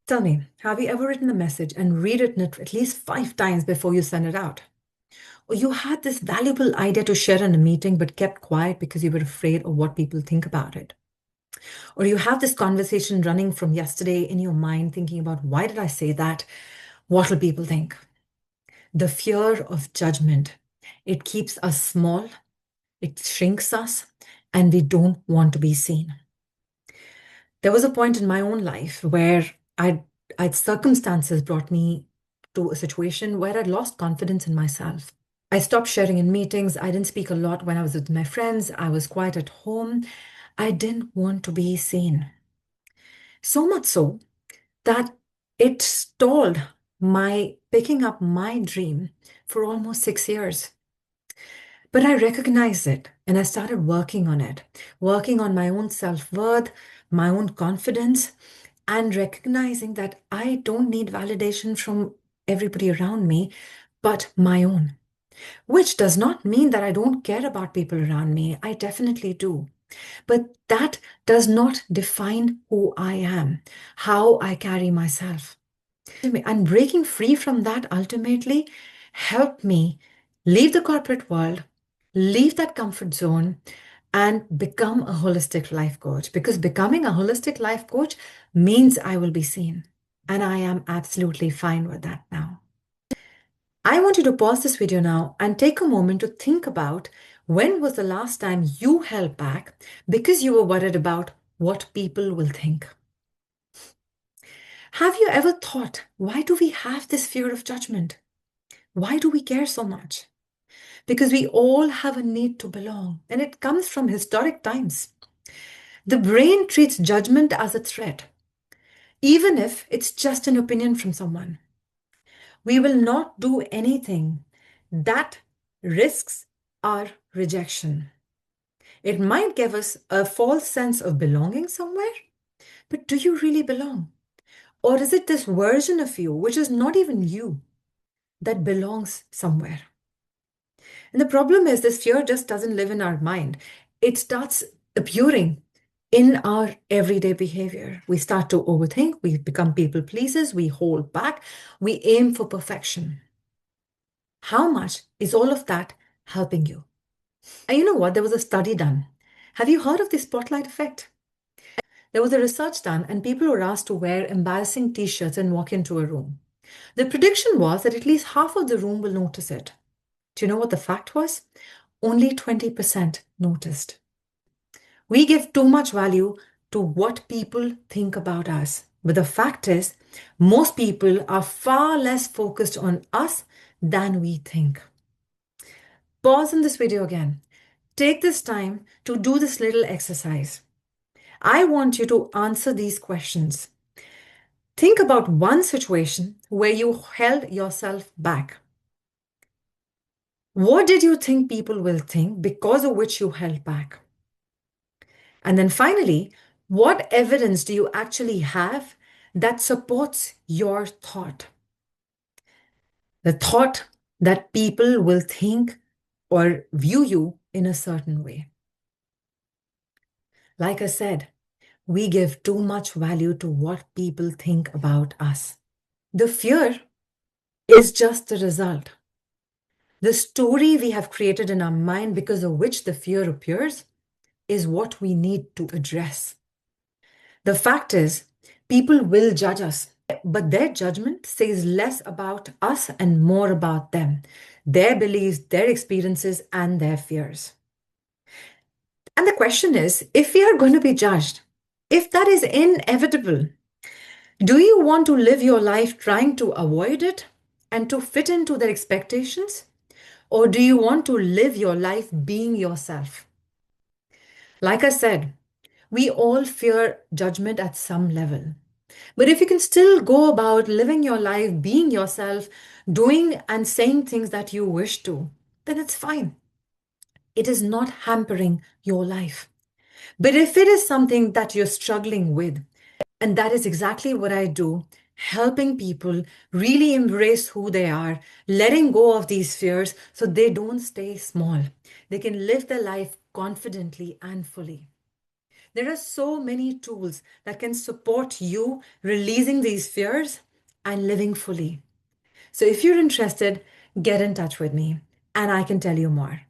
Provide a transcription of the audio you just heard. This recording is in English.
Tell me, have you ever written a message and rewritten it at least 5 times before you send it out? Or you had this valuable idea to share in a meeting but kept quiet because you were afraid of what people think about it? Or you have this conversation running from yesterday in your mind thinking about why did I say that? What will people think? The fear of judgment. It keeps us small, it shrinks us, and we don't want to be seen. There was a point in my own life where I'd, circumstances brought me to a situation where I'd lost confidence in myself. I stopped sharing in meetings. I didn't speak a lot when I was with my friends. I was quiet at home. I didn't want to be seen. So much so that it stalled my picking up my dream for almost 6 years. But I recognized it and I started working on it, working on my own self worth, my own confidence, and recognizing that I don't need validation from everybody around me, but my own. Which does not mean that I don't care about people around me. I definitely do. But that does not define who I am, how I carry myself. And breaking free from that ultimately helped me leave the corporate world, leave that comfort zone, and become a holistic life coach. Because becoming a holistic life coach means I will be seen. And I am absolutely fine with that now. I want you to pause this video now and take a moment to think about when was the last time you held back because you were worried about what people will think. Have you ever thought, why do we have this fear of judgment? Why do we care so much? Because we all have a need to belong, and it comes from historic times. The brain treats judgment as a threat, even if it's just an opinion from someone. We will not do anything that risks our rejection. It might give us a false sense of belonging somewhere, but do you really belong? Or is it this version of you, which is not even you, that belongs somewhere? And the problem is, this fear just doesn't live in our mind. It starts appearing in our everyday behavior. We start to overthink, we become people pleasers, we hold back, we aim for perfection. How much is all of that helping you? And you know what? There was a study done. Have you heard of the spotlight effect? There was a research done, and people were asked to wear embarrassing t shirts and walk into a room. The prediction was that at least half of the room will notice it. Do you know what the fact was? Only 20% noticed. We give too much value to what people think about us. But the fact is, most people are far less focused on us than we think. Pause in this video again. Take this time to do this little exercise. I want you to answer these questions. Think about one situation where you held yourself back. What did you think people will think because of which you held back? And then finally, what evidence do you actually have that supports your thought? The thought that people will think or view you in a certain way. Like I said, we give too much value to what people think about us. The fear is just the result. The story we have created in our mind because of which the fear appears is what we need to address. The fact is, people will judge us, but their judgment says less about us and more about them, their beliefs, their experiences, and their fears. And the question is, if we are going to be judged, if that is inevitable, do you want to live your life trying to avoid it and to fit into their expectations? Or do you want to live your life being yourself? Like I said, we all fear judgment at some level. But if you can still go about living your life, being yourself, doing and saying things that you wish to, then it's fine. It is not hampering your life. But if it is something that you're struggling with, and that is exactly what I do, helping people really embrace who they are, letting go of these fears so they don't stay small. They can live their life confidently and fully. There are so many tools that can support you releasing these fears and living fully. So if you're interested, get in touch with me and I can tell you more.